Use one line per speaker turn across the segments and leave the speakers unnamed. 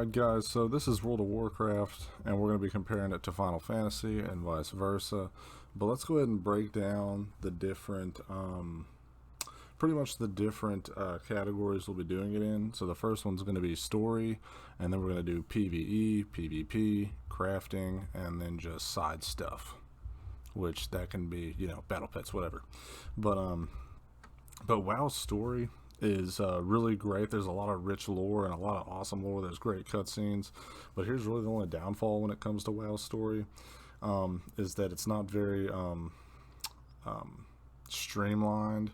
Alright guys, so this is World of Warcraft, and we're going to be comparing it to Final Fantasy and vice versa. But let's go ahead and break down the different, pretty much the different categories we'll be doing it in. So the first one's going to be story, and then we're going to do PvE, PvP, crafting, and then just side stuff. Which that can be, you know, battle pets, whatever. But WoW's story is really great. There's a lot of rich lore and a lot of awesome lore. There's great cutscenes, but here's really the only downfall when it comes to WoW's story, is that it's not very streamlined.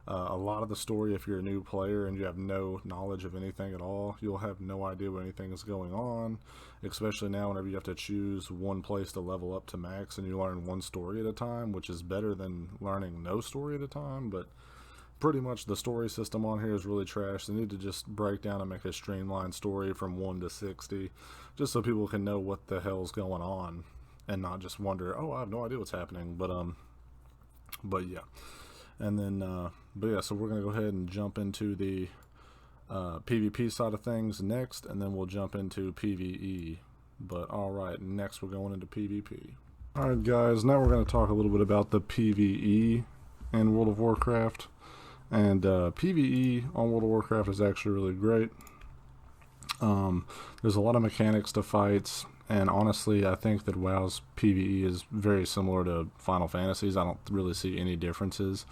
A lot of the story, if you're a new player and you have no knowledge of anything at all, you'll have no idea what anything is going on, especially now whenever you have to choose one place to level up to max and you learn one story at a time, which is better than learning no story at a time. But pretty much the story system on here is really trash. They need to just break down and make a streamlined story from 1 to 60, just so people can know what the hell's going on and not just wonder, oh, I have no idea what's happening. But yeah. And then but yeah, so we're gonna go ahead and jump into the PvP side of things next, and then we'll jump into PvE. But alright, next we're going into PvP. Alright guys, now we're going to talk a little bit about the PvE in World of Warcraft. And PvE on World of Warcraft is actually really great. There's a lot of mechanics to fights, and honestly I think that WoW's PvE is very similar to Final Fantasy's. I don't really see any differences.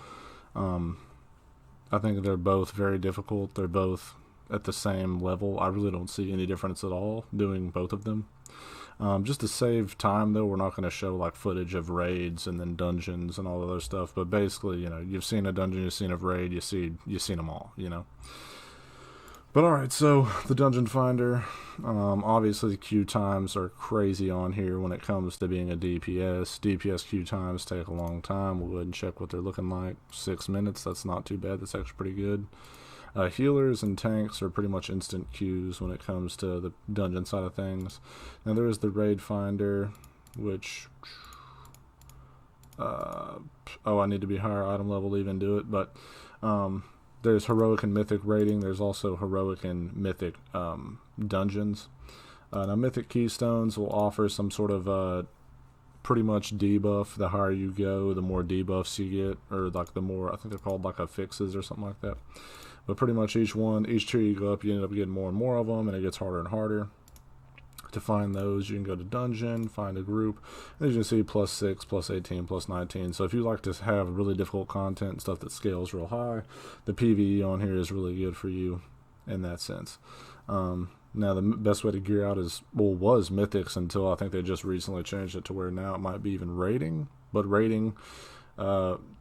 I think they're both very difficult. They're both at the same level. I really don't see any difference at all doing both of them. Just to save time though, we're not going to show like footage of raids and then dungeons and all the other stuff, but basically, you know, you've seen a dungeon, you've seen a raid, you've seen them all, you know. But alright, so the dungeon finder, obviously the queue times are crazy on here when it comes to being a DPS. DPS queue times take a long time. We'll go ahead and check what they're looking like. 6 minutes, that's not too bad, that's actually pretty good. Healers and tanks are pretty much instant queues when it comes to the dungeon side of things. Now there is the raid finder, which I need to be higher item level to even do it, but there's heroic and mythic raiding. There's also heroic and mythic dungeons. Now mythic keystones will offer some sort of pretty much debuff. The higher you go, the more debuffs you get, or like the more, I think they're called like affixes or something like that. But pretty much each tier you go up, you end up getting more and more of them, and it gets harder and harder to find those. You can go to dungeon, find a group, and as you can see, +6, +18, +19. So if you like to have really difficult content and stuff that scales real high, the PvE on here is really good for you in that sense. Now the best way to gear out was mythics, until I think they just recently changed it to where now it might be even raiding. But raiding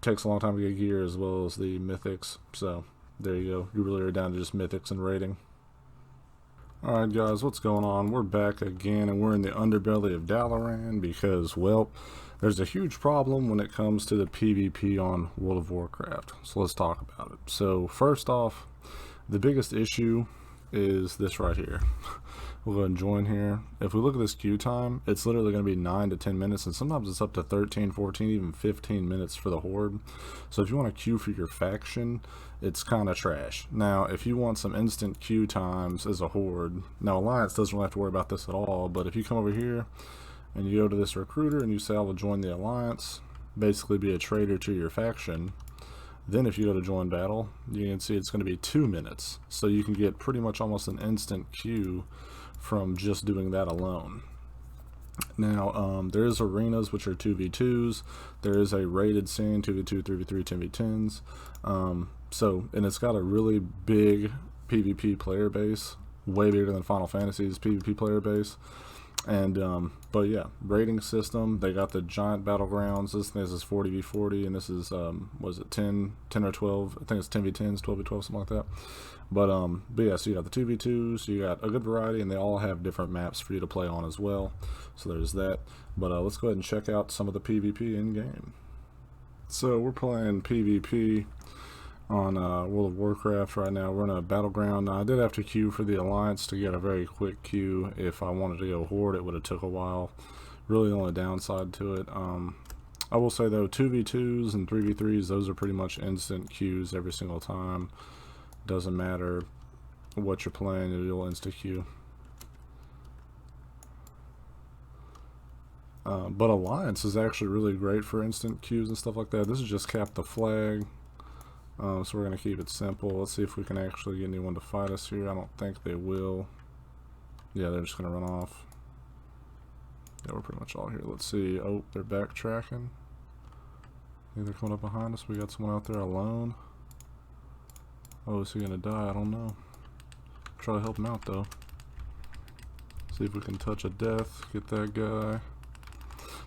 takes a long time to get gear, as well as the mythics. So there you go. You really are down to just mythics and raiding. Alright guys, what's going on? We're back again, and we're in the underbelly of Dalaran because, well, there's a huge problem when it comes to the PvP on World of Warcraft. So let's talk about it. So first off, the biggest issue is this right here. We'll go ahead and join here. If we look at this queue time, it's literally going to be 9 to 10 minutes, and sometimes it's up to 13, 14, even 15 minutes for the horde. So if you want to queue for your faction, it's kind of trash. Now, if you want some instant queue times as a horde, now Alliance doesn't really have to worry about this at all, but if you come over here and you go to this recruiter and you say I will join the Alliance, basically be a traitor to your faction, then if you go to join battle, you can see it's going to be 2 minutes. So you can get pretty much almost an instant queue from just doing that alone. Now, there is arenas, which are 2v2s. There is a rated scene, 2v2, 3v3, 10v10s. And it's got a really big PvP player base, way bigger than Final Fantasy's PvP player base. And but yeah, rating system, they got the giant battlegrounds. This is 40v40, and this is was it 10 or 12? I think it's 10v10s, 12v12, something like that. But yeah, so you got the 2v2s, you got a good variety, and they all have different maps for you to play on as well. So there's that. But let's go ahead and check out some of the PvP in game. So we're playing PvP on World of Warcraft right now. We're in a battleground. Now, I did have to queue for the Alliance to get a very quick queue. If I wanted to go horde, it would have took a while. Really the only downside to it. I will say though, 2v2s and 3v3s, those are pretty much instant queues every single time. Doesn't matter what you're playing, it'll insta queue. But Alliance is actually really great for instant queues and stuff like that. This is just cap the flag. So we're going to keep it simple. Let's see if we can actually get anyone to fight us here. I don't think they will. Yeah, they're just going to run off. Yeah, we're pretty much all here. Let's see. Oh, they're backtracking. I think they're coming up behind us. We got someone out there alone. Oh, is he going to die? I don't know. Try to help him out, though. See if we can touch a death. Get that guy.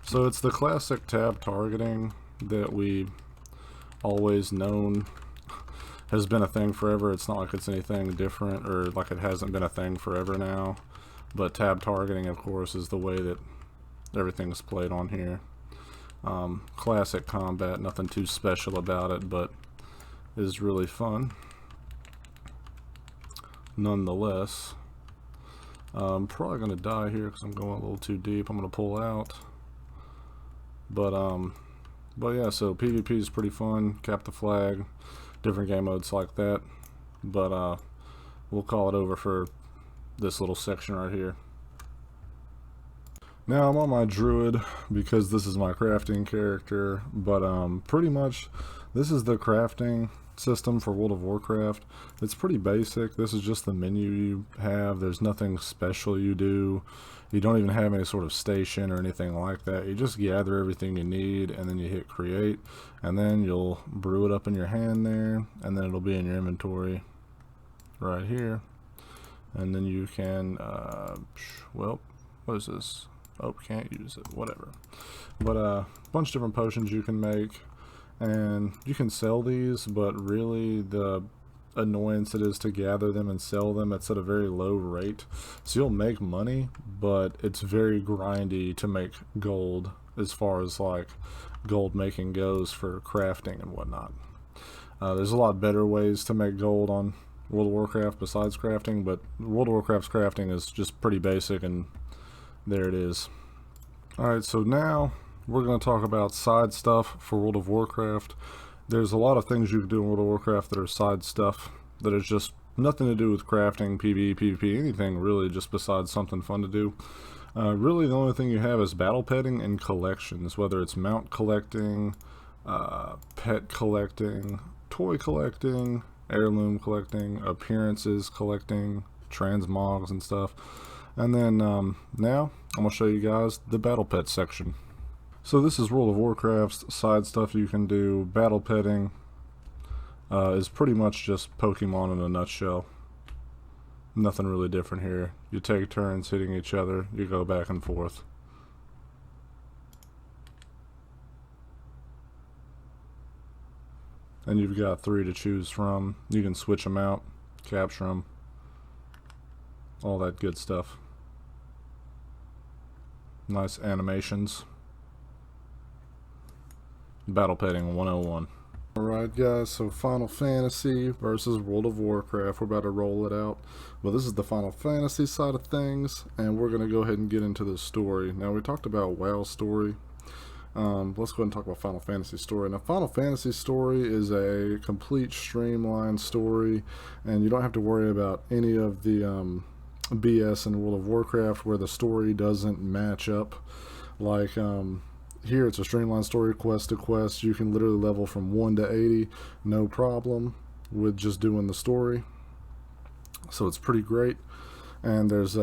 So it's the classic tab targeting that we always known has been a thing forever. It's not like it's anything different or like it hasn't been a thing forever now. But tab targeting, of course, is the way that everything's played on here. Classic combat, nothing too special about it, but is really fun nonetheless. I'm probably going to die here because I'm going a little too deep. I'm going to pull out. But yeah, so PvP is pretty fun. Cap the flag, different game modes like that. But we'll call it over for this little section right here. Now I'm on my druid because this is my crafting character, but pretty much this is the crafting system for World of Warcraft. It's pretty basic. This is just the menu you have. There's nothing special you do. You don't even have any sort of station or anything like that. You just gather everything you need and then you hit create, and then you'll brew it up in your hand there, and then it'll be in your inventory right here. And then you can well, what is this? Oh, can't use it, whatever. But a bunch of different potions you can make, and you can sell these, but really the annoyance it is to gather them and sell them, it's at a very low rate. So you'll make money, but it's very grindy to make gold as far as like gold making goes for crafting and whatnot. There's a lot better ways to make gold on World of Warcraft besides crafting, but World of Warcraft's crafting is just pretty basic, and there it is. Alright, so now we're going to talk about side stuff for World of Warcraft. There's a lot of things you can do in World of Warcraft that are side stuff that is just nothing to do with crafting, PvE, PvP, anything really, just besides something fun to do. Really the only thing you have is battle petting and collections, whether it's mount collecting, pet collecting, toy collecting, heirloom collecting, appearances collecting, transmogs and stuff. And then now I'm going to show you guys the battle pet section. So this is World of Warcraft's side stuff you can do. Battle petting is pretty much just Pokemon in a nutshell. Nothing really different here. You take turns hitting each other, you go back and forth. And you've got 3 to choose from. You can switch them out, capture them, all that good stuff. Nice animations. Battle petting 101. Alright guys, so Final Fantasy versus World of Warcraft. We're about to roll it out. Well, this is the Final Fantasy side of things, and we're going to go ahead and get into the story. Now, we talked about WoW story. Let's go ahead and talk about Final Fantasy story. Now, Final Fantasy story is a complete streamlined story, and you don't have to worry about any of the BS in World of Warcraft where the story doesn't match up. Like, here it's a streamlined story, quest to quest. You can literally level from 1 to 80, no problem with just doing the story. So it's pretty great. And there's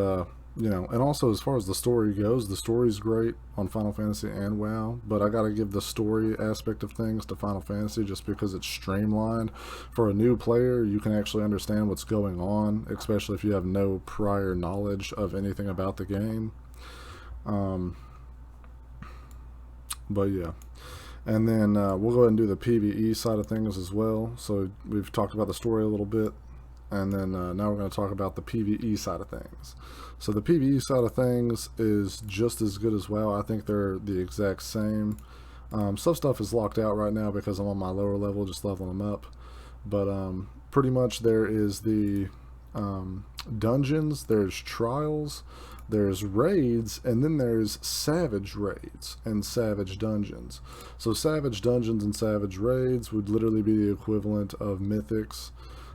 you know, and also as far as the story goes, the story's great on Final Fantasy and WoW, but I gotta give the story aspect of things to Final Fantasy just because it's streamlined. For a new player, you can actually understand what's going on, especially if you have no prior knowledge of anything about the game. But yeah, and then we'll go ahead and do the PvE side of things as well. So we've talked about the story a little bit, and then now we're going to talk about the PvE side of things. So the PvE side of things is just as good as WoW. I think they're the exact same. Some stuff is locked out right now because I'm on my lower level, just leveling them up. But pretty much there is the dungeons, there's trials, there's raids, and then there's savage raids and savage dungeons. So savage dungeons and savage raids would literally be the equivalent of mythics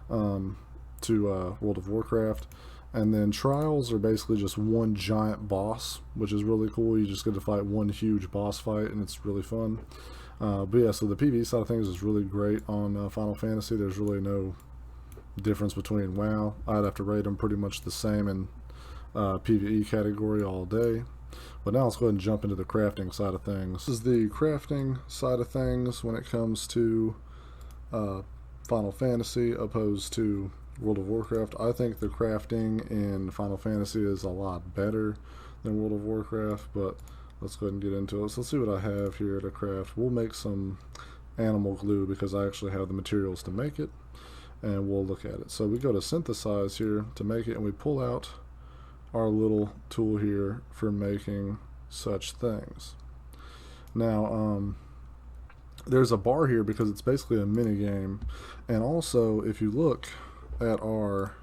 to World of Warcraft. And then trials are basically just one giant boss, which is really cool. You just get to fight one huge boss fight, and it's really fun. But yeah, so the PvE side of things is really great on Final Fantasy. There's really no difference between WoW. I'd have to rate them pretty much the same in PvE category all day. But now let's go ahead and jump into the crafting side of things. This is the crafting side of things when it comes to Final Fantasy opposed to World of Warcraft. I think the crafting in Final Fantasy is a lot better than World of Warcraft, but let's go ahead and get into it. So let's see what I have here to craft. We'll make some animal glue because I actually have the materials to make it, and we'll look at it. So we go to synthesize here to make it, and we pull out our little tool here for making such things. Now, there's a bar here because it's basically a mini game, and also if you look at our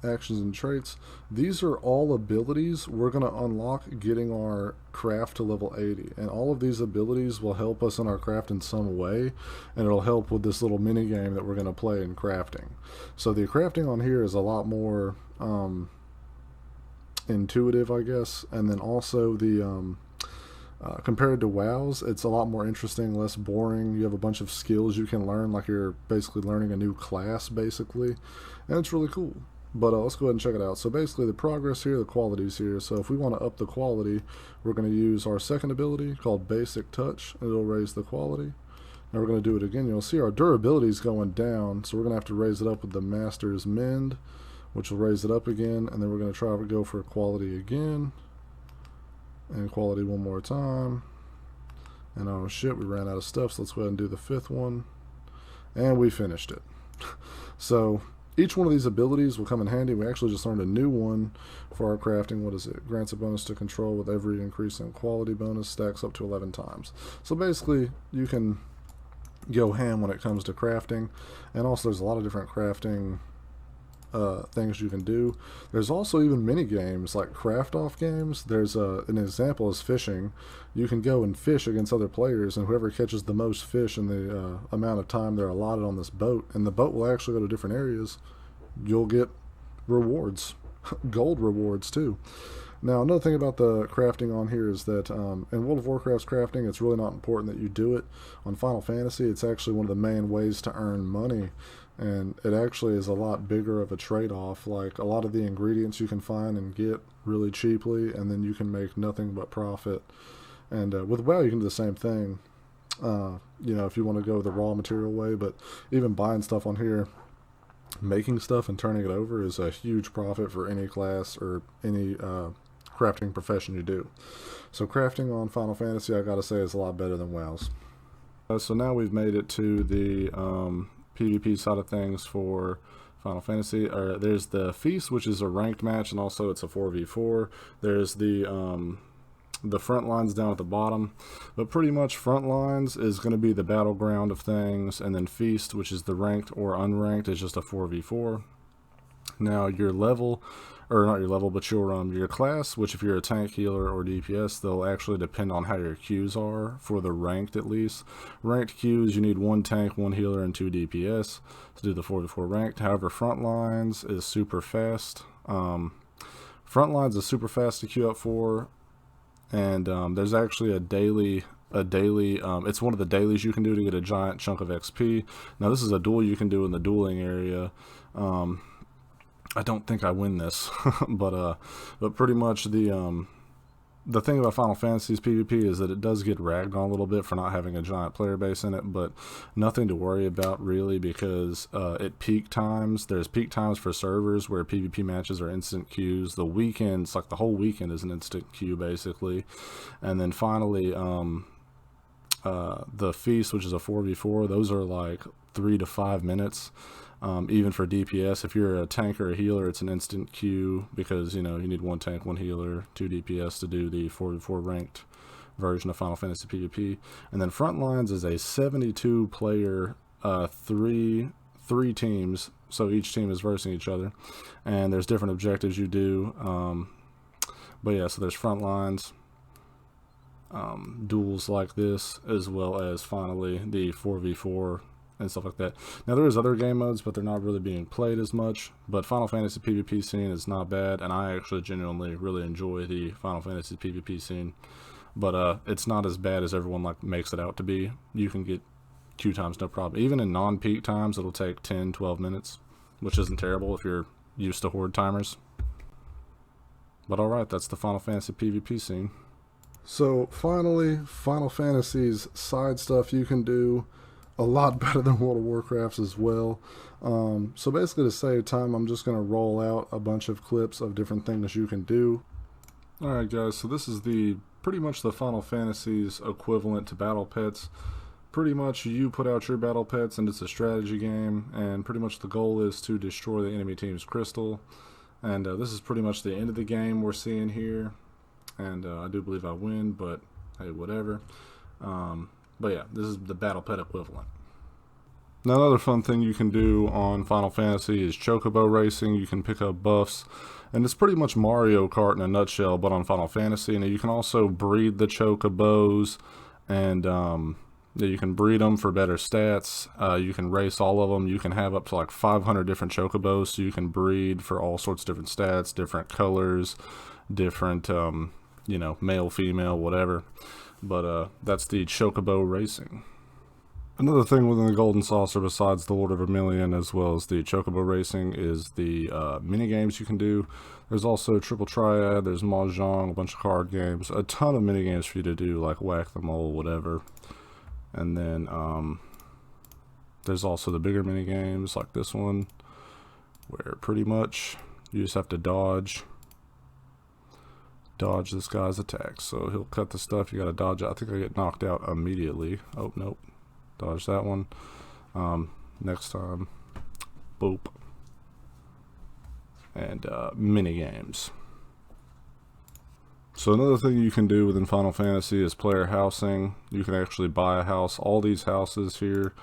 actions and traits, these are all abilities we're going to unlock getting our craft to level 80, and all of these abilities will help us in our craft in some way, and it'll help with this little mini game that we're going to play in crafting. So the crafting on here is a lot more intuitive, I guess, and then also the compared to WoW's, it's a lot more interesting, less boring. You have a bunch of skills you can learn, like you're basically learning a new class, basically, and it's really cool. But let's go ahead and check it out. So basically the progress here, the qualities here. So if we want to up the quality, we're going to use our second ability called Basic Touch, and it'll raise the quality. Now we're going to do it again. You'll see our durability is going down, so we're going to have to raise it up with the Master's Mend, which will raise it up again, and then we're going to try to go for quality again. And quality one more time. And oh shit, we ran out of stuff, so let's go ahead and do the fifth one. And we finished it. So each one of these abilities will come in handy. We actually just learned a new one for our crafting. What is it? Grants a bonus to control with every increase in quality bonus, stacks up to 11 times. So basically you can go ham when it comes to crafting. And also there's a lot of different crafting things you can do. There's also even mini games like craft off games. There's an example is fishing. You can go and fish against other players, and whoever catches the most fish in the amount of time they're allotted on this boat, and the boat will actually go to different areas, you'll get rewards, gold rewards too. Now, another thing about the crafting on here is that in World of Warcraft's crafting, it's really not important that you do it. On Final Fantasy, it's actually one of the main ways to earn money, and it actually is a lot bigger of a trade-off. Like, a lot of the ingredients you can find and get really cheaply, and then you can make nothing but profit. And with WoW, you can do the same thing, you know, if you want to go the raw material way, but even buying stuff on here, making stuff and turning it over is a huge profit for any class or any crafting profession you do. So crafting on Final Fantasy, I gotta say, is a lot better than WoW's. So now we've made it to the PvP side of things for Final Fantasy. There's the Feast, which is a ranked match, and also it's a 4v4. There's the front lines down at the bottom, but pretty much front lines is going to be the battleground of things, and then Feast, which is the ranked or unranked, is just a 4v4. Now your level, or not your level, but your class, which if you're a tank, healer, or DPS, they'll actually depend on how your queues are for the ranked at least. Ranked queues, you need 1 tank, 1 healer, and 2 DPS to do the 4v4 ranked. However, front lines is super fast. Front lines is super fast to queue up for, and there's actually a daily it's one of the dailies you can do to get a giant chunk of XP. Now this is a duel you can do in the dueling area. I don't think I win this, but pretty much the thing about Final Fantasy's PvP is that it does get ragged on a little bit for not having a giant player base in it, but nothing to worry about really, because at peak times, there's peak times for servers where PvP matches are instant queues. The weekends, like the whole weekend, is an instant queue basically. And then finally, the Feast, which is a 4v4, those are like 3 to 5 minutes. Even for DPS, if you're a tank or a healer, it's an instant queue, because you know you need 1 tank, 1 healer, 2 DPS to do the 4v4 ranked version of Final Fantasy PvP. And then Frontlines is a 72 player, three teams, so each team is versing each other, and there's different objectives you do. But yeah, so there's Frontlines, duels like this, as well as finally the 4v4 and stuff like that. Now there is other game modes, but they're not really being played as much. But Final Fantasy PvP scene is not bad, and I actually genuinely really enjoy the Final Fantasy PvP scene. But it's not as bad as everyone like makes it out to be. You can get queue times no problem. Even in non-peak times, it'll take 10-12 minutes, which isn't terrible if you're used to horde timers. But alright, that's the Final Fantasy PvP scene. So finally, Final Fantasy's side stuff you can do a lot better than World of Warcraft's as well. So basically, to save time, I'm just going to roll out a bunch of clips of different things you can do. Alright guys, so this is pretty much the Final Fantasy's equivalent to battle pets. Pretty much you put out your battle pets and it's a strategy game, and pretty much the goal is to destroy the enemy team's crystal. And this is pretty much the end of the game we're seeing here. And I do believe I win, but hey, whatever. But yeah, this is the battle pet equivalent. Now, another fun thing you can do on Final Fantasy is chocobo racing. You can pick up buffs, and it's pretty much Mario Kart in a nutshell, but on Final Fantasy. And you can also breed the chocobos, and you can breed them for better stats. You can race all of them. You can have up to like 500 different chocobos, so you can breed for all sorts of different stats, different colors, different, you know, male, female, whatever. But that's the chocobo racing. Another thing within the Golden Saucer, besides the Lord of Vermilion as well as the chocobo racing, is the mini games you can do. There's also Triple Triad, there's Mahjong, a bunch of card games, a ton of mini games for you to do, like Whack the Mole, whatever. And then there's also the bigger mini games like this one, where pretty much you just have to dodge this guy's attacks. So he'll cut the stuff, you gotta dodge it. I think I get knocked out immediately. Oh, nope. Dodge that one. Next time, boop. And mini games. So another thing you can do within Final Fantasy is player housing. You can actually buy a house. All these houses here,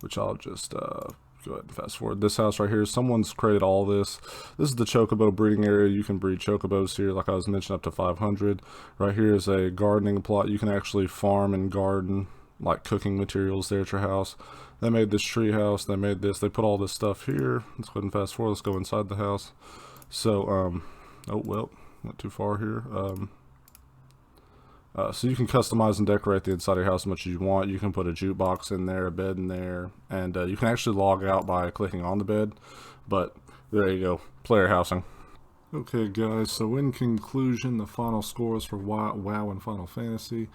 which I'll just go ahead and fast forward. This house right here, someone's created all this. This is the chocobo breeding area. You can breed chocobos here, like I was mentioning, up to 500. Right here is a gardening plot. You can actually farm and garden, like cooking materials there at your house. They made this tree house. They made this. They put all this stuff here. Let's go ahead and fast forward. Let's go inside the house. So, oh, well, went too far here. So you can customize and decorate the inside of your house as much as you want. You can put a jukebox in there, a bed in there, and you can actually log out by clicking on the bed. But there you go, player housing. Okay guys, so in conclusion, the final scores for WoW and Final Fantasy.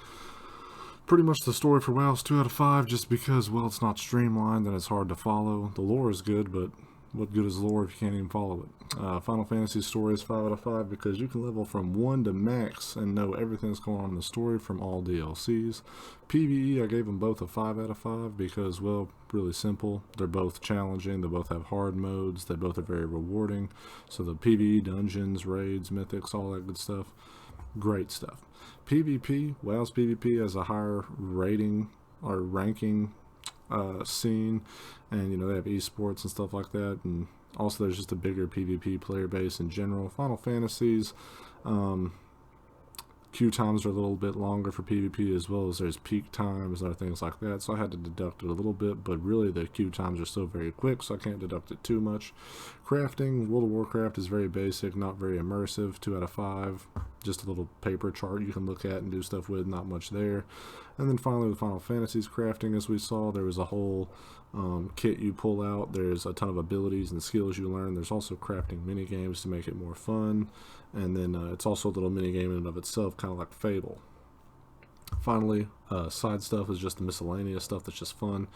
Pretty much the story for WoW is 2 out of 5, just because, well, it's not streamlined and it's hard to follow. The lore is good, but what good is lore if you can't even follow it? Final Fantasy's story is 5 out of 5 because you can level from 1 to max and know everything that's going on in the story from all DLCs. PvE, I gave them both a 5 out of 5 because, well, really simple. They're both challenging. They both have hard modes. They both are very rewarding. So the PvE, dungeons, raids, mythics, all that good stuff. Great stuff. PvP, WoW's PvP has a higher rating or ranking scene, and you know they have esports and stuff like that, and also there's just a bigger PvP player base in general. Final Fantasies, queue times are a little bit longer for PvP, as well as there's peak times and other things like that, so I had to deduct it a little bit, but really the queue times are still very quick, so I can't deduct it too much. Crafting, World of Warcraft is very basic, not very immersive, 2 out of 5, just a little paper chart you can look at and do stuff with, not much there. And then finally with Final Fantasy's crafting, as we saw, there was a whole kit you pull out. There's a ton of abilities and skills you learn. There's also crafting mini games to make it more fun, and then it's also a little mini game in and of itself, kind of like Fable. Finally, side stuff is just the miscellaneous stuff that's just fun.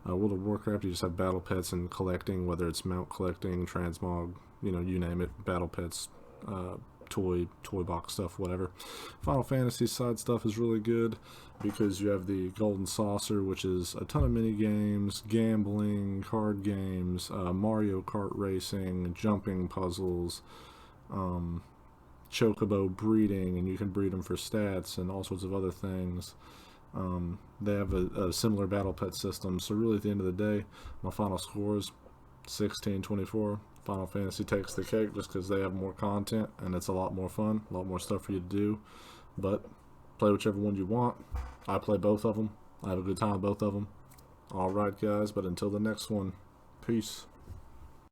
World of Warcraft, you just have battle pets and collecting, whether it's mount collecting, transmog, you know, you name it, battle pets, toy box stuff, whatever. Final Fantasy side stuff is really good because you have the Golden Saucer, which is a ton of mini games, gambling, card games, Mario Kart racing, jumping puzzles, chocobo breeding, and you can breed them for stats and all sorts of other things. They have a similar battle pet system, so really at the end of the day, my final score is 16-24. Final Fantasy takes the cake just because they have more content and it's a lot more fun, a lot more stuff for you to do. But play whichever one you want. I play both of them. I have a good time with both of them. Alright guys, but until the next one, peace.